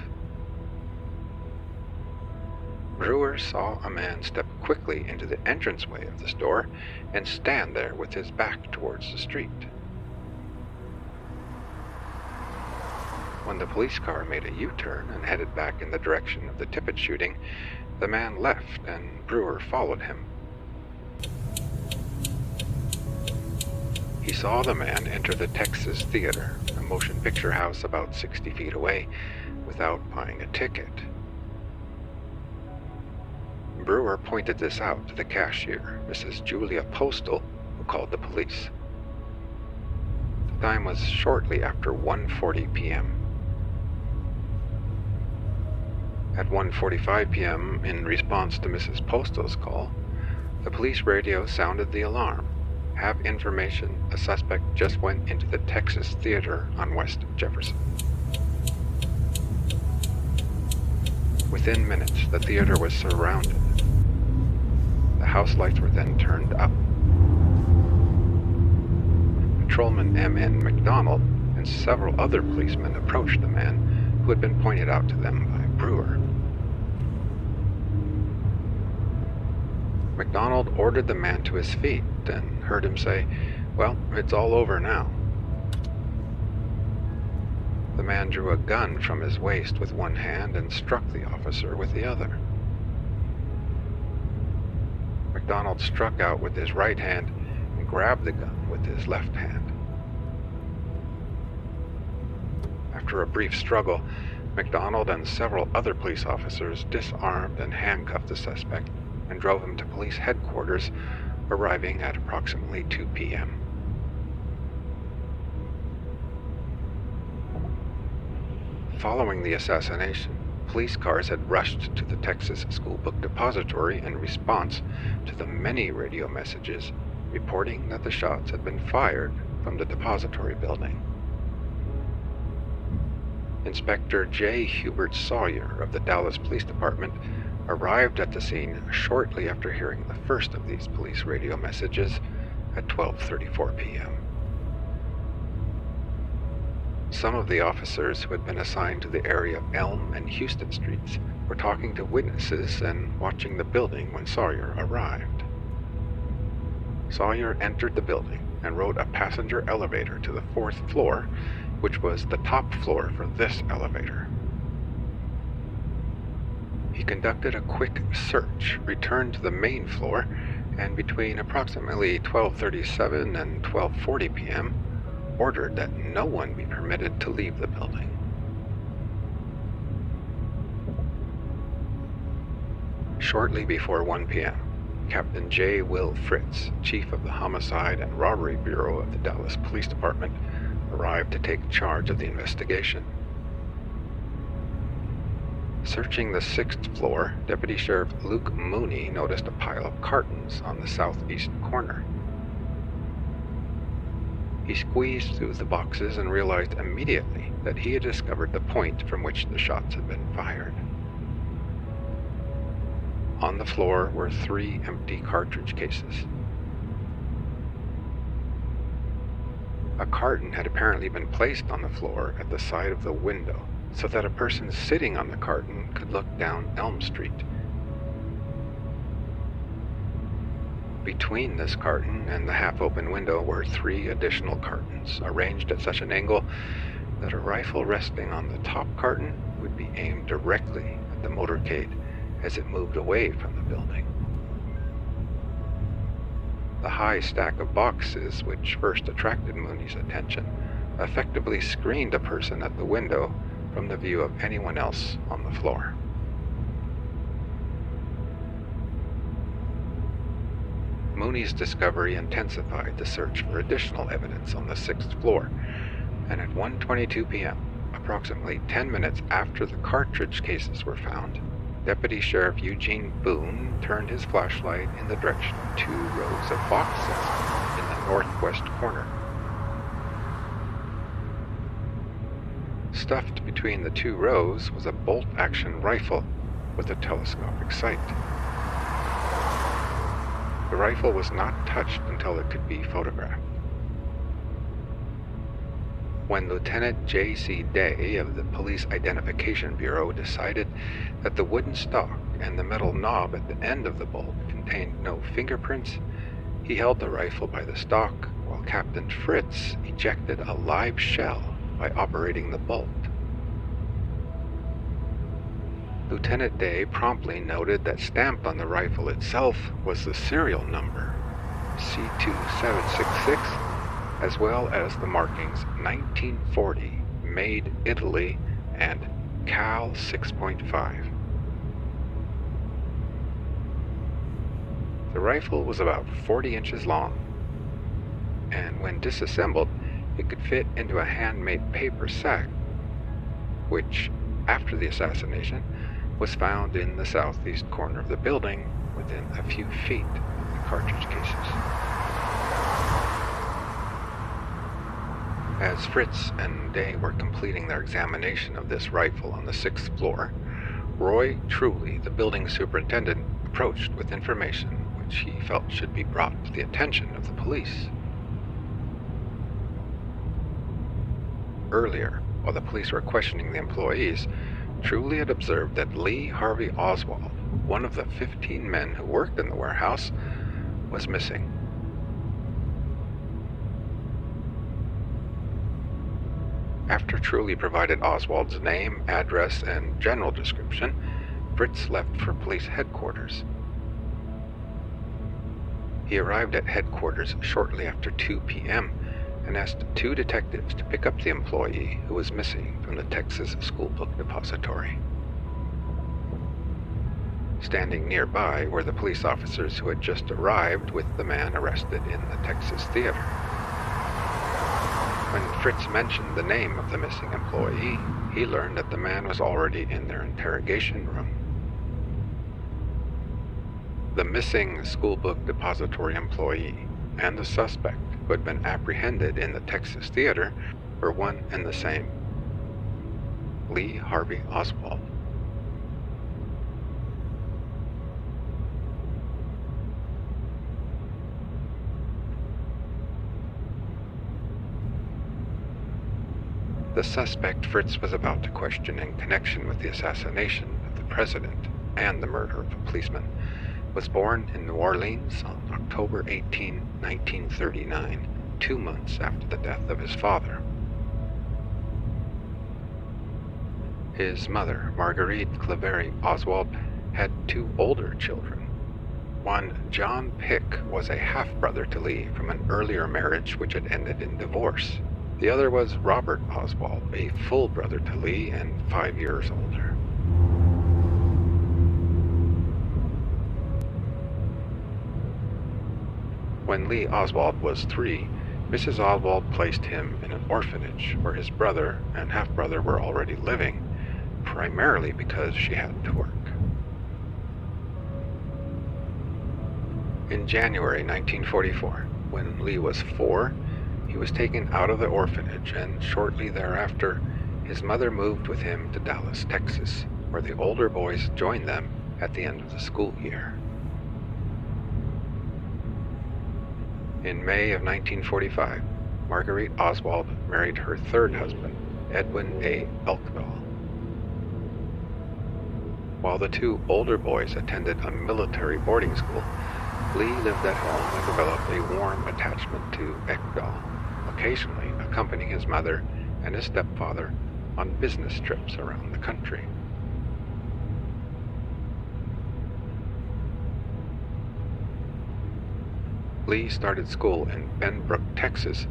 Brewer saw a man step quickly into the entranceway of the store and stand there with his back towards the street. When the police car made a U-turn and headed back in the direction of the Tippett shooting, the man left and Brewer followed him. He saw the man enter the Texas Theater, a motion picture house about 60 feet away, without buying a ticket. Brewer pointed this out to the cashier, Mrs. Julia Postal, who called the police. The time was shortly after 1:40 p.m. At 1:45 p.m., in response to Mrs. Postal's call, the police radio sounded the alarm. Have information, a suspect just went into the Texas Theater on West Jefferson. Within minutes, the theater was surrounded. The house lights were then turned up. Patrolman M.N. McDonald and several other policemen approached the man who had been pointed out to them by Brewer. McDonald ordered the man to his feet and heard him say, "Well, it's all over now." The man drew a gun from his waist with one hand and struck the officer with the other. McDonald struck out with his right hand and grabbed the gun with his left hand. After a brief struggle, McDonald and several other police officers disarmed and handcuffed the suspect and drove him to police headquarters, arriving at approximately 2 p.m. Following the assassination, police cars had rushed to the Texas School Book Depository in response to the many radio messages reporting that the shots had been fired from the depository building. Inspector J. Hubert Sawyer of the Dallas Police Department arrived at the scene shortly after hearing the first of these police radio messages at 12:34 p.m. Some of the officers who had been assigned to the area of Elm and Houston Streets were talking to witnesses and watching the building when Sawyer arrived. Sawyer entered the building and rode a passenger elevator to the 4th floor, which was the top floor for this elevator. He conducted a quick search, returned to the main floor, and between approximately 12:37 and 12:40 p.m., ordered that no one be permitted to leave the building. Shortly before 1 p.m., Captain J. Will Fritz, Chief of the Homicide and Robbery Bureau of the Dallas Police Department, arrived to take charge of the investigation. Searching the 6th floor, Deputy Sheriff Luke Mooney noticed a pile of cartons on the southeast corner. He squeezed through the boxes and realized immediately that he had discovered the point from which the shots had been fired. On the floor were 3 empty cartridge cases. A carton had apparently been placed on the floor at the side of the window, so that a person sitting on the carton could look down Elm Street. Between this carton and the half-open window were 3 additional cartons, arranged at such an angle that a rifle resting on the top carton would be aimed directly at the motorcade as it moved away from the building. The high stack of boxes, which first attracted Mooney's attention, effectively screened a person at the window from the view of anyone else on the floor. Mooney's discovery intensified the search for additional evidence on the 6th floor, and at 1:22 p.m., approximately 10 minutes after the cartridge cases were found, Deputy Sheriff Eugene Boone turned his flashlight in the direction of 2 rows of boxes in the northwest corner. Stuffed between the 2 rows was a bolt-action rifle with a telescopic sight. The rifle was not touched until it could be photographed. When Lieutenant J.C. Day of the Police Identification Bureau decided that the wooden stock and the metal knob at the end of the bolt contained no fingerprints, he held the rifle by the stock while Captain Fritz ejected a live shell by operating the bolt. Lieutenant Day promptly noted that stamped on the rifle itself was the serial number, C2766, as well as the markings 1940, Made Italy, and Cal 6.5. The rifle was about 40 inches long, and when disassembled, it could fit into a handmade paper sack, which, after the assassination, was found in the southeast corner of the building within a few feet of the cartridge cases. As Fritz and Day were completing their examination of this rifle on the 6th floor, Roy Truly, the building superintendent, approached with information which he felt should be brought to the attention of the police. Earlier, while the police were questioning the employees, Truly had observed that Lee Harvey Oswald, one of the 15 men who worked in the warehouse, was missing. After Truly provided Oswald's name, address, and general description, Fritz left for police headquarters. He arrived at headquarters shortly after 2 p.m. and asked 2 detectives to pick up the employee who was missing from the Texas School Book Depository. Standing nearby were the police officers who had just arrived with the man arrested in the Texas Theater. When Fritz mentioned the name of the missing employee, he learned that the man was already in their interrogation room. The missing School Book Depository employee and the suspect who had been apprehended in the Texas Theater were one and the same: Lee Harvey Oswald. The suspect Fritz was about to question in connection with the assassination of the president and the murder of a policeman was born in New Orleans on October 18, 1939, 2 months after the death of his father. His mother, Marguerite Claverie Oswald, had 2 older children. One, John Pick, was a half-brother to Lee from an earlier marriage which had ended in divorce. The other was Robert Oswald, a full brother to Lee and 5 years older. When Lee Oswald was 3, Mrs. Oswald placed him in an orphanage where his brother and half-brother were already living, primarily because she had to work. In January 1944, when Lee was 4, he was taken out of the orphanage, and shortly thereafter, his mother moved with him to Dallas, Texas, where the older boys joined them at the end of the school year. In May of 1945, Marguerite Oswald married her 3rd husband, Edwin A. Elkdahl. While the 2 older boys attended a military boarding school, Lee lived at home and developed a warm attachment to Elkdahl, occasionally accompanying his mother and his stepfather on business trips around the country. Lee started school in Benbrook, Texas,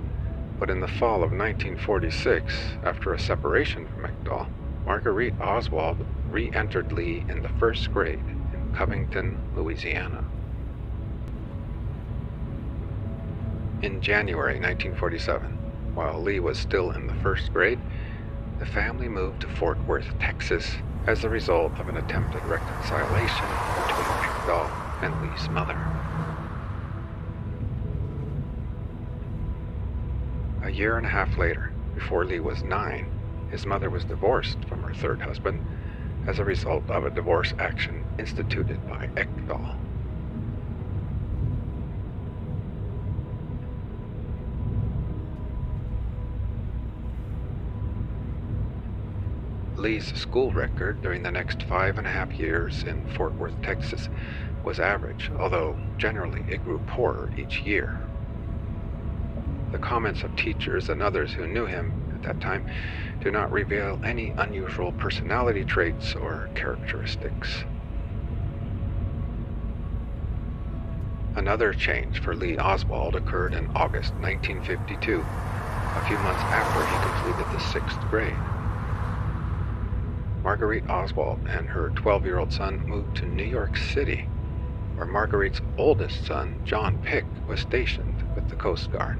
but in the fall of 1946, after a separation from Elkdahl, Marguerite Oswald re-entered Lee in the 1st grade in Covington, Louisiana. In January 1947, while Lee was still in the 1st grade, the family moved to Fort Worth, Texas, as a result of an attempted reconciliation between Elkdahl and Lee's mother. A year and a half later, before Lee was 9, his mother was divorced from her 3rd husband as a result of a divorce action instituted by Elkdahl. Lee's school record during the next 5.5 years in Fort Worth, Texas, was average, although generally it grew poorer each year. The comments of teachers and others who knew him at that time do not reveal any unusual personality traits or characteristics. Another change for Lee Oswald occurred in August 1952, a few months after he completed the 6th grade. Marguerite Oswald and her 12-year-old son moved to New York City, where Marguerite's oldest son, John Pick, was stationed with the Coast Guard.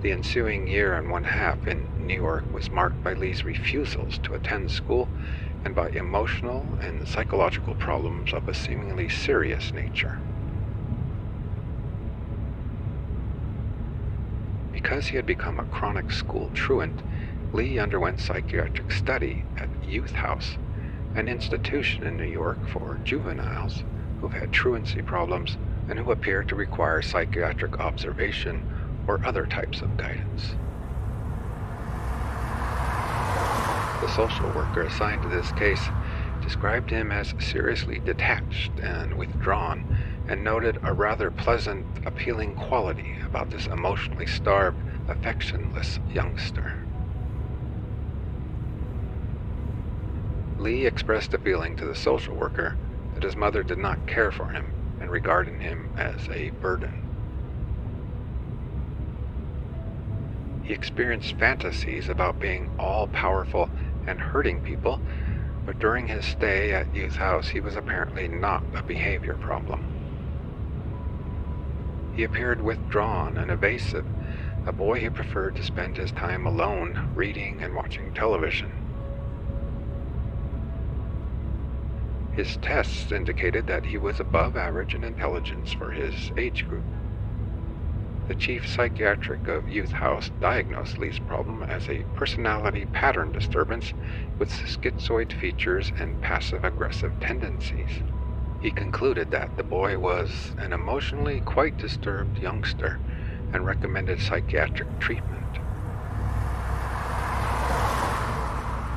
The ensuing year and one half in New York was marked by Lee's refusals to attend school and by emotional and psychological problems of a seemingly serious nature. Because he had become a chronic school truant, Lee underwent psychiatric study at Youth House, an institution in New York for juveniles who've had truancy problems and who appear to require psychiatric observation or other types of guidance. The social worker assigned to this case described him as seriously detached and withdrawn, and noted a rather pleasant, appealing quality about this emotionally starved, affectionless youngster. Lee expressed a feeling to the social worker that his mother did not care for him and regarded him as a burden. He experienced fantasies about being all-powerful and hurting people, but during his stay at Youth House, he was apparently not a behavior problem. He appeared withdrawn and evasive, a boy who preferred to spend his time alone, reading and watching television. His tests indicated that he was above average in intelligence for his age group. The chief psychiatric of Youth House diagnosed Lee's problem as a personality pattern disturbance with schizoid features and passive-aggressive tendencies. He concluded that the boy was an emotionally quite disturbed youngster and recommended psychiatric treatment.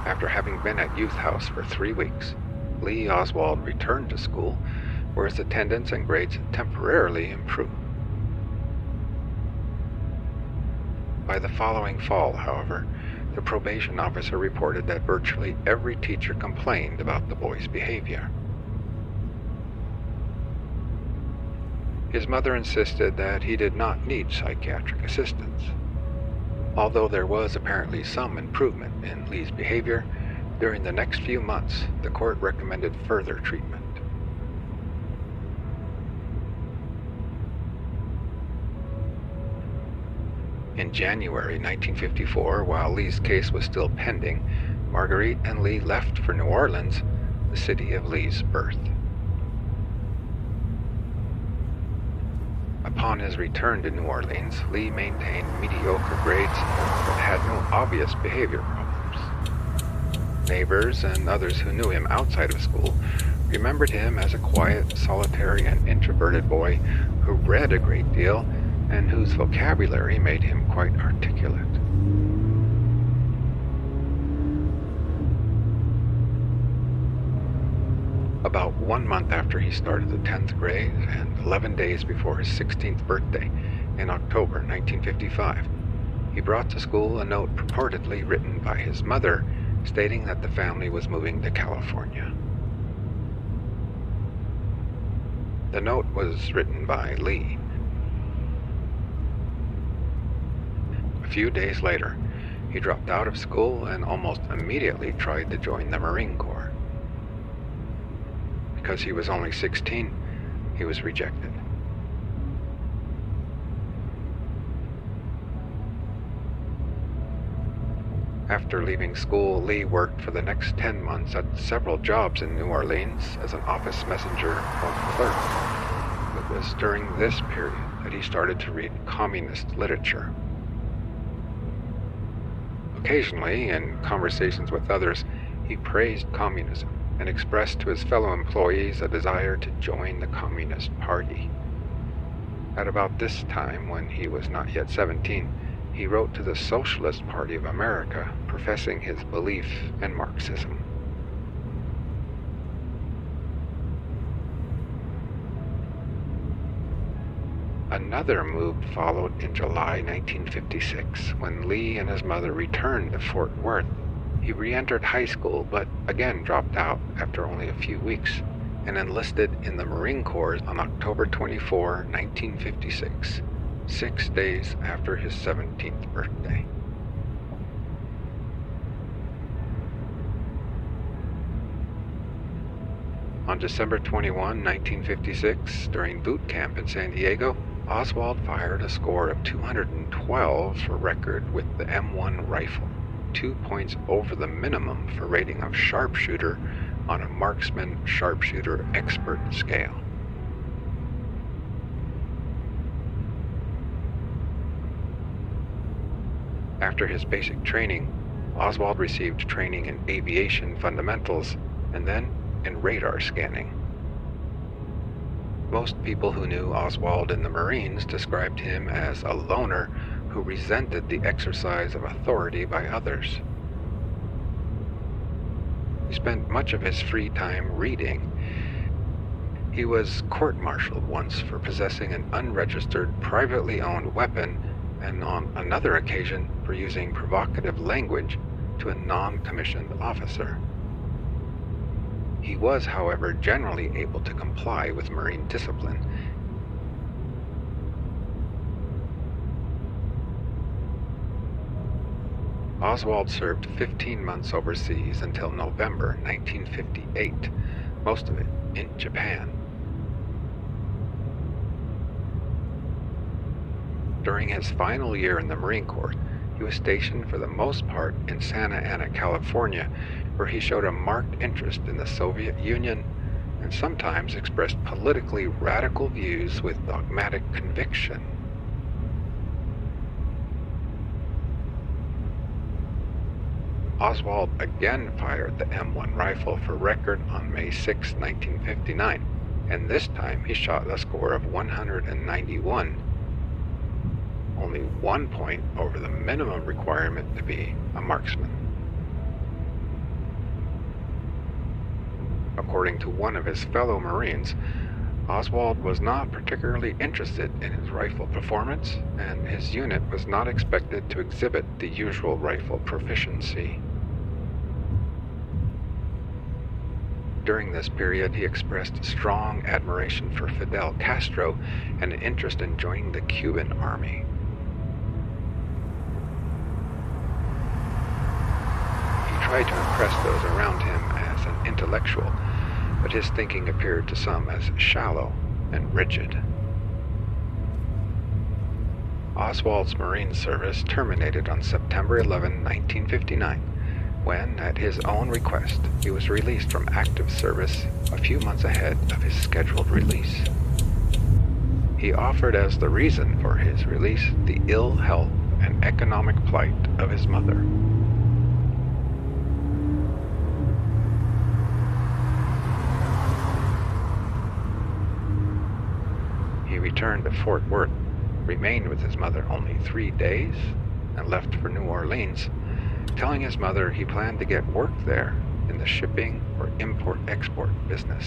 After having been at Youth House for 3 weeks, Lee Oswald returned to school, where his attendance and grades temporarily improved. By the following fall, however, the probation officer reported that virtually every teacher complained about the boy's behavior. His mother insisted that he did not need psychiatric assistance. Although there was apparently some improvement in Lee's behavior, during the next few months, the court recommended further treatment. In January 1954, while Lee's case was still pending, Marguerite and Lee left for New Orleans, the city of Lee's birth. Upon his return to New Orleans, Lee maintained mediocre grades but had no obvious behavior problems. Neighbors and others who knew him outside of school remembered him as a quiet, solitary, and introverted boy who read a great deal and whose vocabulary made him quite articulate. About 1 month after he started the 10th grade and 11 days before his 16th birthday in October 1955, he brought to school a note purportedly written by his mother stating that the family was moving to California. The note was written by Lee. A few days later, he dropped out of school and almost immediately tried to join the Marine Corps. Because he was only 16, he was rejected. After leaving school, Lee worked for the next 10 months at several jobs in New Orleans as an office messenger or clerk. It was during this period that he started to read communist literature. Occasionally, in conversations with others, he praised communism and expressed to his fellow employees a desire to join the Communist Party. At about this time, when he was not yet 17, he wrote to the Socialist Party of America, professing his belief in Marxism. Another move followed in July 1956 when Lee and his mother returned to Fort Worth. He re-entered high school but again dropped out after only a few weeks and enlisted in the Marine Corps on October 24, 1956, 6 days after his 17th birthday. On December 21, 1956, during boot camp in San Diego, Oswald fired a score of 212 for record with the M1 rifle, 2 points over the minimum for rating of sharpshooter on a marksman sharpshooter expert scale. After his basic training, Oswald received training in aviation fundamentals and then in radar scanning. Most people who knew Oswald in the Marines described him as a loner who resented the exercise of authority by others. He spent much of his free time reading. He was court-martialed once for possessing an unregistered, privately owned weapon, and on another occasion for using provocative language to a non-commissioned officer. He was, however, generally able to comply with Marine discipline. Oswald served 15 months overseas until November 1958, most of it in Japan. During his final year in the Marine Corps, he was stationed for the most part in Santa Ana, California, where he showed a marked interest in the Soviet Union and sometimes expressed politically radical views with dogmatic conviction. Oswald again fired the M1 rifle for record on May 6, 1959, and this time he shot a score of 191, only 1 point over the minimum requirement to be a marksman. According to one of his fellow Marines, Oswald was not particularly interested in his rifle performance, and his unit was not expected to exhibit the usual rifle proficiency. During this period, he expressed strong admiration for Fidel Castro and an interest in joining the Cuban army. He tried to impress those around him as an intellectual, but his thinking appeared to some as shallow and rigid. Oswald's Marine service terminated on September 11, 1959, when, at his own request, he was released from active service a few months ahead of his scheduled release. He offered as the reason for his release the ill health and economic plight of his mother. He returned to Fort Worth, remained with his mother only 3 days, and left for New Orleans, telling his mother he planned to get work there in the shipping or import-export business.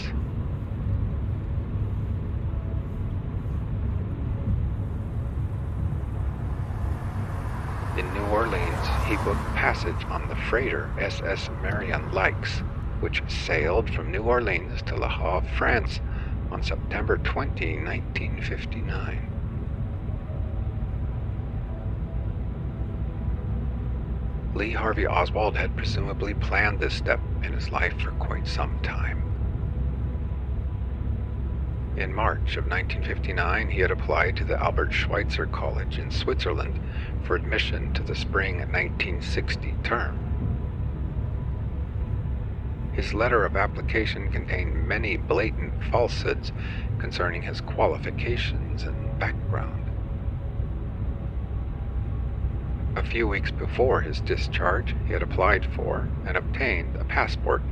In New Orleans, he booked passage on the freighter SS Marion Likes, which sailed from New Orleans to Le Havre, France, on September 20, 1959. Lee Harvey Oswald had presumably planned this step in his life for quite some time. In March of 1959, he had applied to the Albert Schweitzer College in Switzerland for admission to the spring 1960 term. His letter of application contained many blatant falsehoods concerning his qualifications and background. A few weeks before his discharge, he had applied for and obtained a passport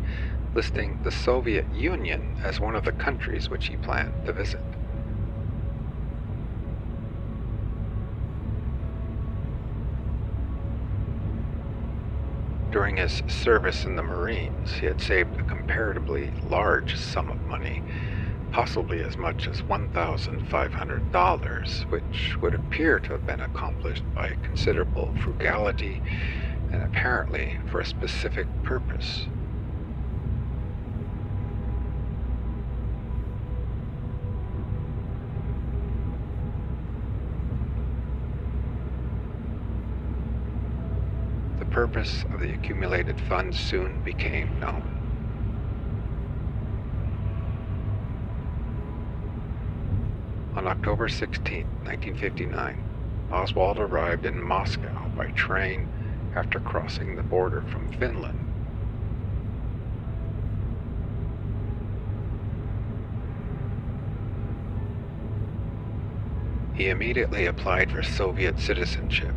listing the Soviet Union as one of the countries which he planned to visit. During his service in the Marines, he had saved a comparatively large sum of money, possibly as much as $1,500, which would appear to have been accomplished by considerable frugality and apparently for a specific purpose. The purpose of the accumulated funds soon became known. On October 16, 1959, Oswald arrived in Moscow by train after crossing the border from Finland. He immediately applied for Soviet citizenship